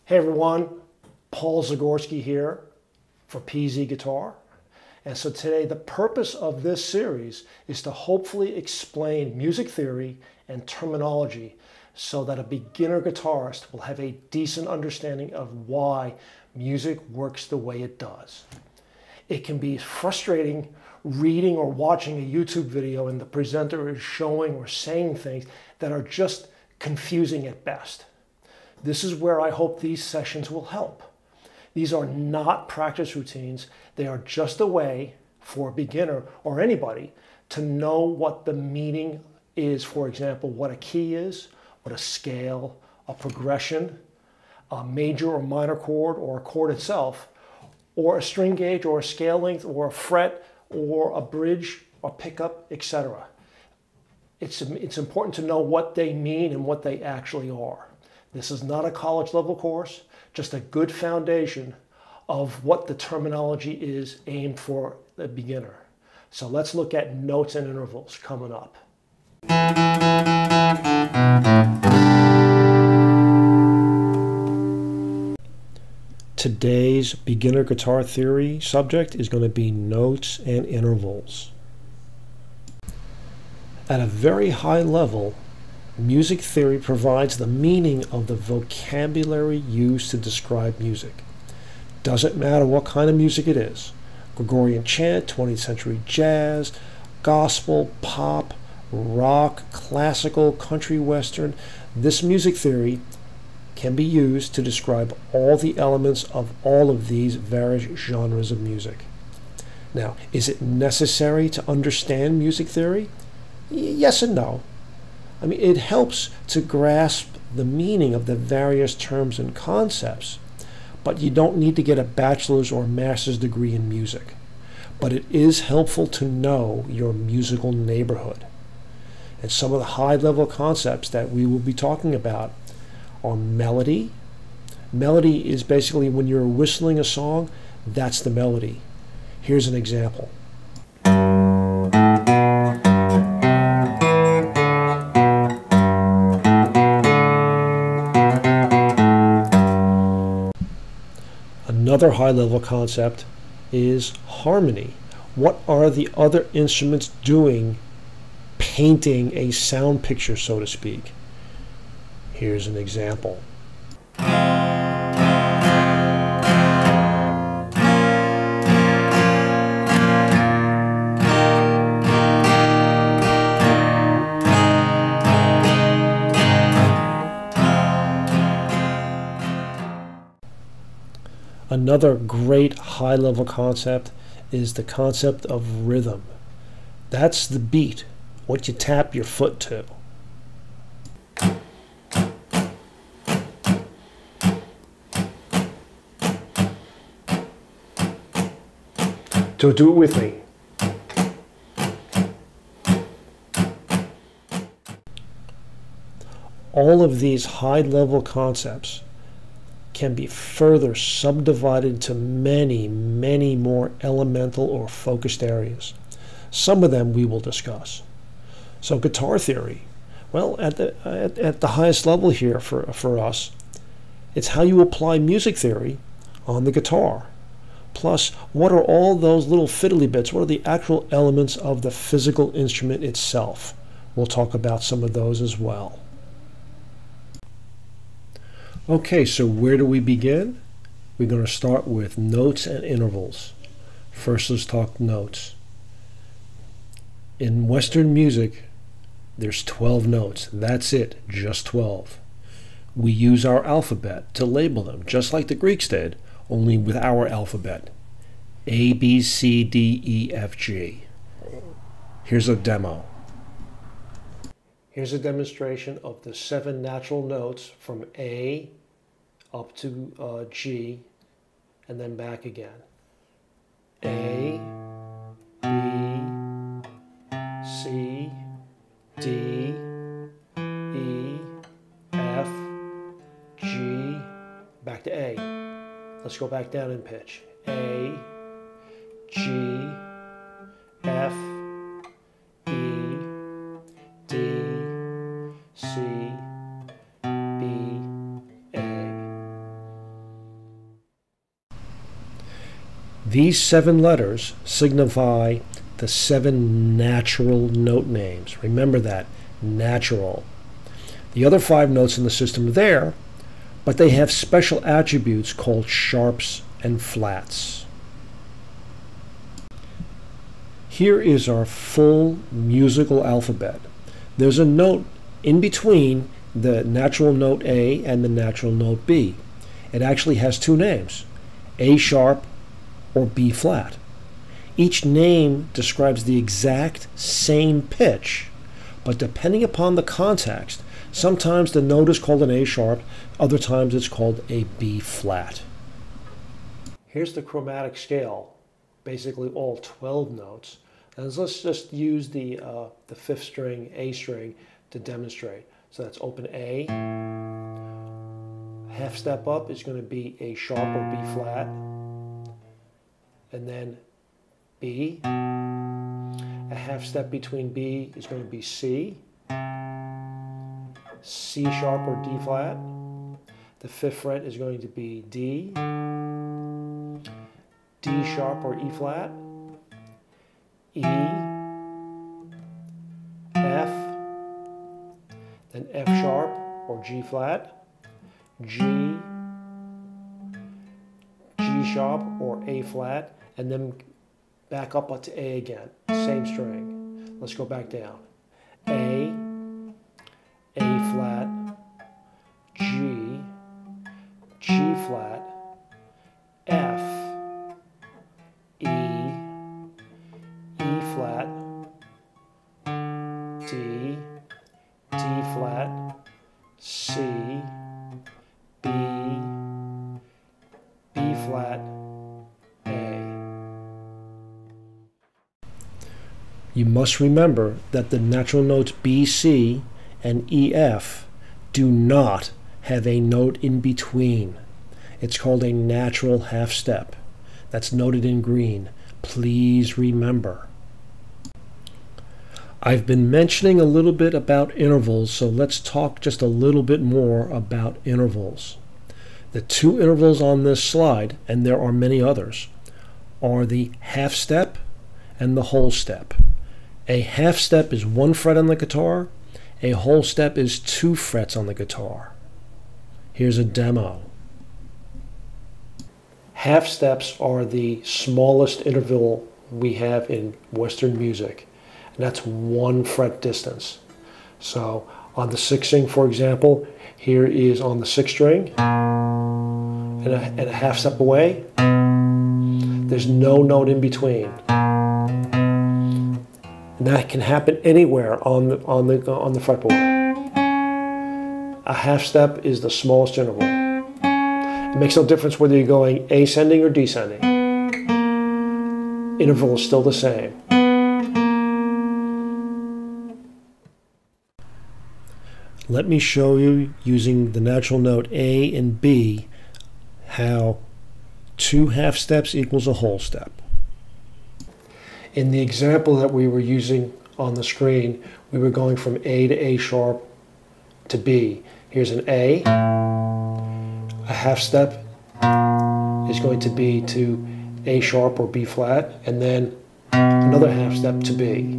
Hey everyone, Paul Zagorski here for PZ Guitar. And so today the purpose of this series is to hopefully explain music theory and terminology so that a beginner guitarist will have a decent understanding of why music works the way it does. It can be frustrating reading or watching a YouTube video and the presenter is showing or saying things that are just confusing at best. This is where I hope these sessions will help. These are not practice routines. They are just a way for a beginner or anybody to know what the meaning is. For example, what a key is, what a scale, a progression, a major or minor chord or a chord itself, or a string gauge or a scale length or a fret or a bridge or pickup, etc. It's important to know what they mean and what they actually are. This is not a college level course, just a good foundation of what the terminology is aimed for the beginner. So let's look at notes and intervals coming up. Today's beginner guitar theory subject is going to be notes and intervals. At a very high level, music theory provides the meaning of the vocabulary used to describe music. Doesn't matter what kind of music it is. Gregorian chant, 20th century jazz, gospel, pop, rock, classical, country western. This music theory can be used to describe all the elements of all of these various genres of music. Now, is it necessary to understand music theory? Yes and no. I mean, it helps to grasp the meaning of the various terms and concepts, but you don't need to get a bachelor's or master's degree in music. But it is helpful to know your musical neighborhood. And some of the high-level concepts that we will be talking about are melody. Melody is basically when you're whistling a song, that's the melody. Here's an example. Another high-level concept is harmony. What are the other instruments doing, painting a sound picture, so to speak? Here's an example. Another great high-level concept is the concept of rhythm. That's the beat, what you tap your foot to. So do it with me. All of these high-level concepts can be further subdivided into many, many more elemental or focused areas. Some of them we will discuss. So guitar theory, well, at the highest level here for us, it's how you apply music theory on the guitar. Plus, what are all those little fiddly bits? What are the actual elements of the physical instrument itself? We'll talk about some of those as well. Okay, so where do we begin? We're going to start with notes and intervals. First, let's talk notes. In Western music, there's 12 notes. That's it, just 12. We use our alphabet to label them, just like the Greeks did, only with our alphabet. A, B, C, D, E, F, G. Here's a demo. Here's a demonstration of the 7 natural notes from A up to G and then back again. A, B, C, D, E, F, G, back to A. Let's go back down in pitch. A, G, F, E, D, C, B, A. These 7 letters signify the 7 natural note names. Remember that, natural. The other 5 notes in the system are there, but they have special attributes called sharps and flats. Here is our full musical alphabet. There's a note in between the natural note A and the natural note B. It actually has 2 names, A sharp or B flat. Each name describes the exact same pitch, but depending upon the context, sometimes the note is called an A sharp, other times it's called a B flat. Here's the chromatic scale, basically all 12 notes. And let's just use the 5th string, A string, to demonstrate. So that's open A. Half step up is going to be A sharp or B flat. And then B. A half step between B is going to be C. C sharp or D flat. The 5th fret is going to be D. D sharp or E flat. E. F. Then F sharp or G flat. G. G sharp or A flat. And then back up to A again, same string. Let's go back down. A flat, G, G flat, F, E flat, D, D flat, C, B, B flat, You must remember that the natural notes B, C, and E, F do not have a note in between. It's called a natural half step. That's noted in green. Please remember. I've been mentioning a little bit about intervals, so let's talk just a little bit more about intervals. The 2 intervals on this slide, and there are many others, are the half step and the whole step. A half step is 1 fret on the guitar. A whole step is 2 frets on the guitar. Here's a demo. Half steps are the smallest interval we have in Western music, and that's 1 fret distance. So on the 6th string, for example, here is on the 6th string, and a half step away, there's no note in between. And that can happen anywhere on the fretboard. A half step is the smallest interval. It makes no difference whether you're going ascending or descending. Interval is still the same. Let me show you, using the natural note A and B, how 2 half steps equals a whole step. In the example that we were using on the screen, we were going from A to A sharp to B. Here's an A. A half step is going to be to A sharp or B flat, and then another half step to B.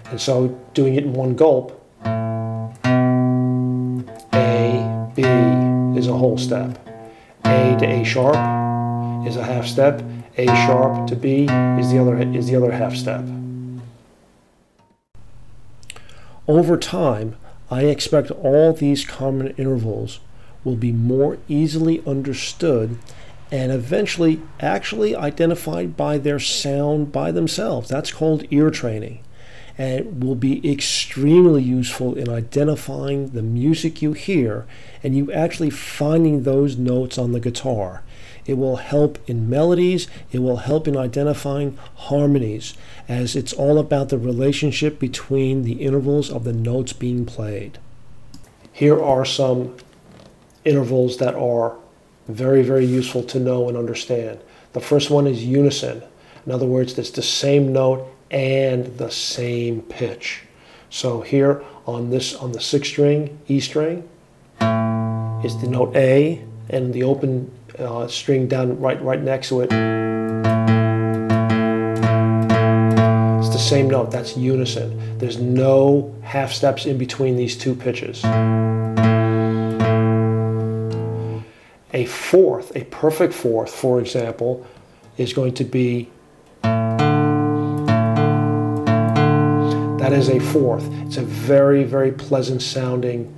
And so doing it in one gulp, A, B is a whole step. A to A sharp is a half step. A sharp to B is the other half step. Over time, I expect all these common intervals will be more easily understood and eventually actually identified by their sound by themselves. That's called ear training, and it will be extremely useful in identifying the music you hear and you actually finding those notes on the guitar. It will help in melodies, it will help in identifying harmonies, as it's all about the relationship between the intervals of the notes being played. Here are some intervals that are very, very useful to know and understand. The first one is unison. In other words, it's the same note and the same pitch. So here on the 6th string, E string, is the note A, and the open string down right next to it. It's the same note. That's unison. There's no half steps in between these two pitches. A fourth, a perfect fourth, for example, is going to be, that is a fourth. It's a very, very pleasant sounding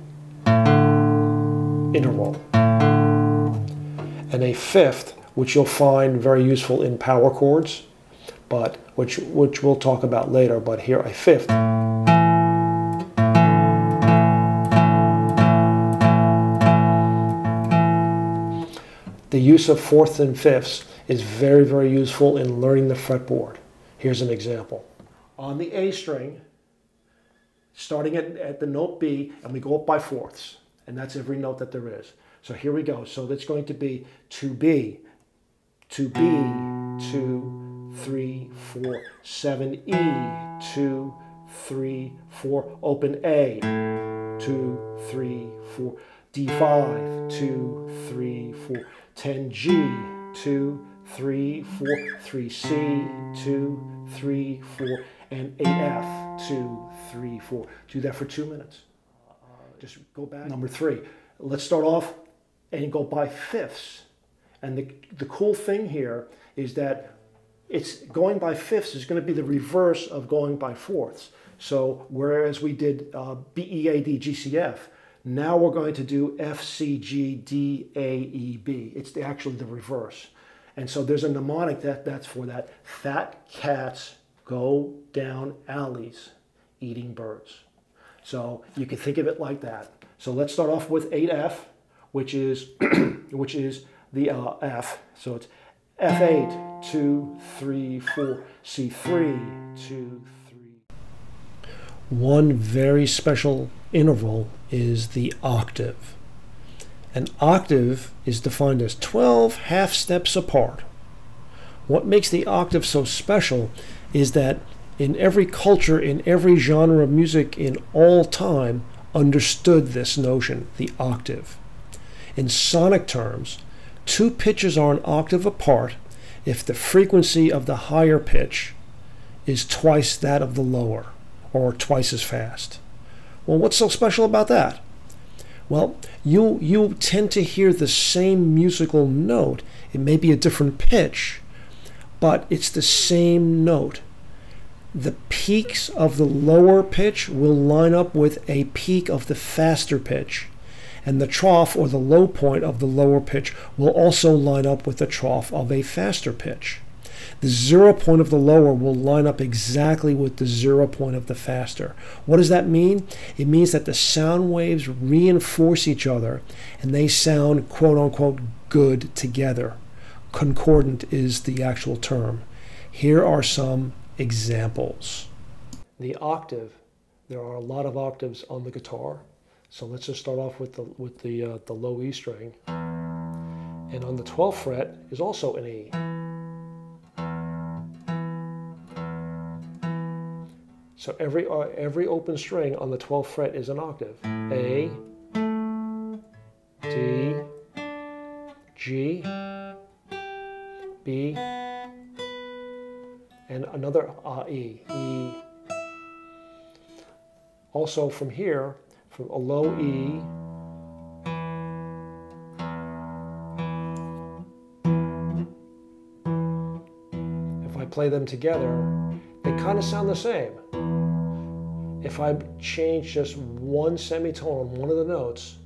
interval. And a fifth, which you'll find very useful in power chords, but which we'll talk about later, but here a fifth. The use of fourths and fifths is very, very useful in learning the fretboard. Here's an example. On the A string, starting at the note B, and we go up by fourths, and that's every note that there is. So here we go. So that's going to be to B, 2, 3, 4, 7, E, 2, 3, 4, open A, 2, 3, 4, D5, 2, 3, 4, 10 G, 2, 3, 4, 3 C, 2, 3, 4, and 8 F, 2, 3, 4. Do that for 2 minutes. Just go back. Number 3. Let's start off and go by fifths. And the cool thing here is that it's going by fifths is going to be the reverse of going by fourths. So whereas we did B, E, A, D, G, C, F, now we're going to do F, C, G, D, A, E, B. It's actually the reverse. And so there's a mnemonic that's for that. Fat cats go down alleys eating birds. So you can think of it like that. So let's start off with 8F, which is the F. So it's F8, 2, 3, 4, C3, 2, 3. One very special interval is the octave. An octave is defined as 12 half steps apart. What makes the octave so special is that in every culture, in every genre of music in all time, understood this notion, the octave. In sonic terms, two pitches are an octave apart if the frequency of the higher pitch is twice that of the lower, or twice as fast. Well, what's so special about that? Well, you tend to hear the same musical note. It may be a different pitch, but it's the same note. The peaks of the lower pitch will line up with a peak of the faster pitch, and the trough or the low point of the lower pitch will also line up with the trough of a faster pitch. The 0 point of the lower will line up exactly with the 0 point of the faster. What does that mean? It means that the sound waves reinforce each other and they sound quote-unquote good together. Concordant is the actual term. Here are some examples. The octave, there are a lot of octaves on the guitar. So let's just start off with the low E string. And on the 12th fret is also an E. So every open string on the 12th fret is an octave. A, D, G, B, and another E. E. Also from here, from a low E, if I play them together, they kind of sound the same. If I change just one semitone on one of the notes,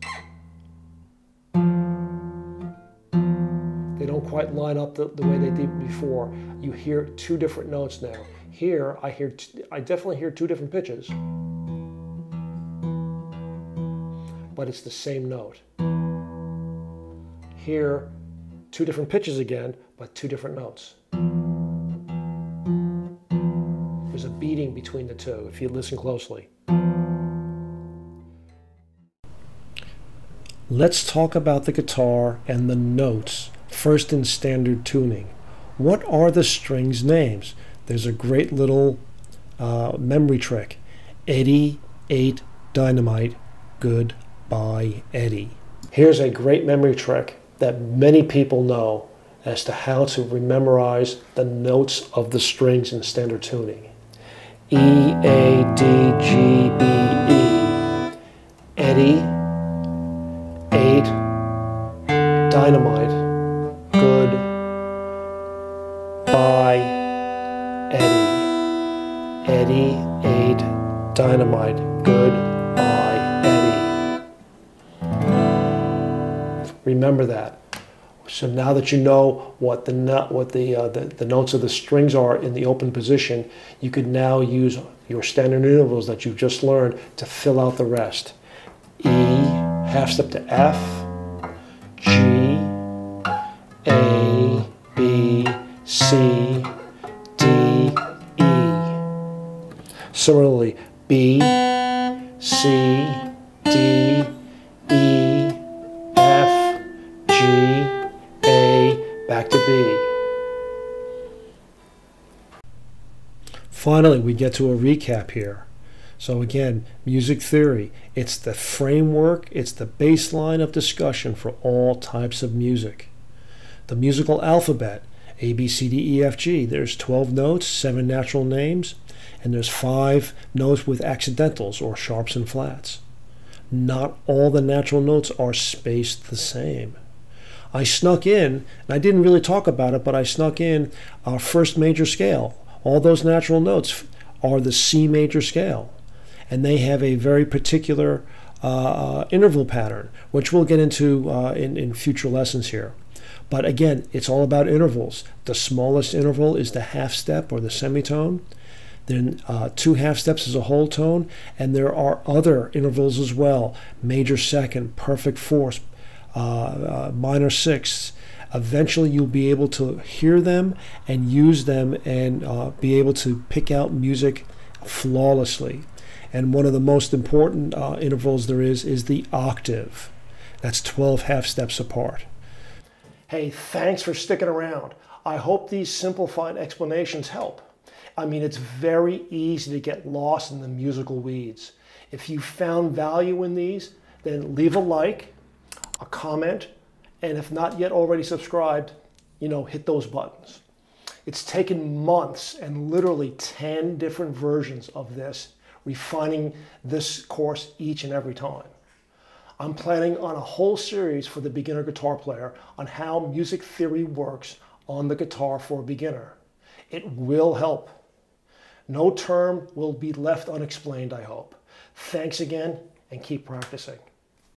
they don't quite line up the way they did before. You hear two different notes now. Here, I definitely hear two different pitches, but it's the same note. Here, two different pitches again, but two different notes. There's a beating between the two if you listen closely. Let's talk about the guitar and the notes, first in standard tuning. What are the strings' names? There's a great little memory trick. Eddie ate dynamite, goodbye Eddie. Here's a great memory trick. that many people know as to how to memorize the notes of the strings in standard tuning. E, A, D, G, B, E. Eddie, 8, dynamite, good, bye, Eddie. Eddie, 8, dynamite, good, bye, Eddie. Remember that. So now that you know what the notes of the strings are in the open position, you could now use your standard intervals that you've just learned to fill out the rest. E, half step to F, G, A, B, C, D, E. Similarly, B, C, D, E, F, G, A, back to B. Finally, we get to a recap here. So again, music theory, it's the framework, it's the baseline of discussion for all types of music. The musical alphabet, A, B, C, D, E, F, G, there's 12 notes, 7 natural names, and there's 5 notes with accidentals or sharps and flats. Not all the natural notes are spaced the same. I snuck in, and I didn't really talk about it, but I snuck in our first major scale. All those natural notes are the C major scale, and they have a very particular interval pattern, which we'll get into in future lessons here. But again, it's all about intervals. The smallest interval is the half step or the semitone. Then 2 half steps is a whole tone, and there are other intervals as well. Major second, perfect fourth, minor sixths. Eventually you'll be able to hear them and use them and be able to pick out music flawlessly. And one of the most important intervals there is the octave. That's 12 half steps apart. Hey, thanks for sticking around. I hope these simplified explanations help. I mean, it's very easy to get lost in the musical weeds. If you found value in these, then leave a like, a comment, and if not yet already subscribed, hit those buttons. It's taken months and literally 10 different versions of this, refining this course each and every time. I'm planning on a whole series for the beginner guitar player on how music theory works on the guitar for a beginner. It will help. No term will be left unexplained, I hope. Thanks again, and keep practicing.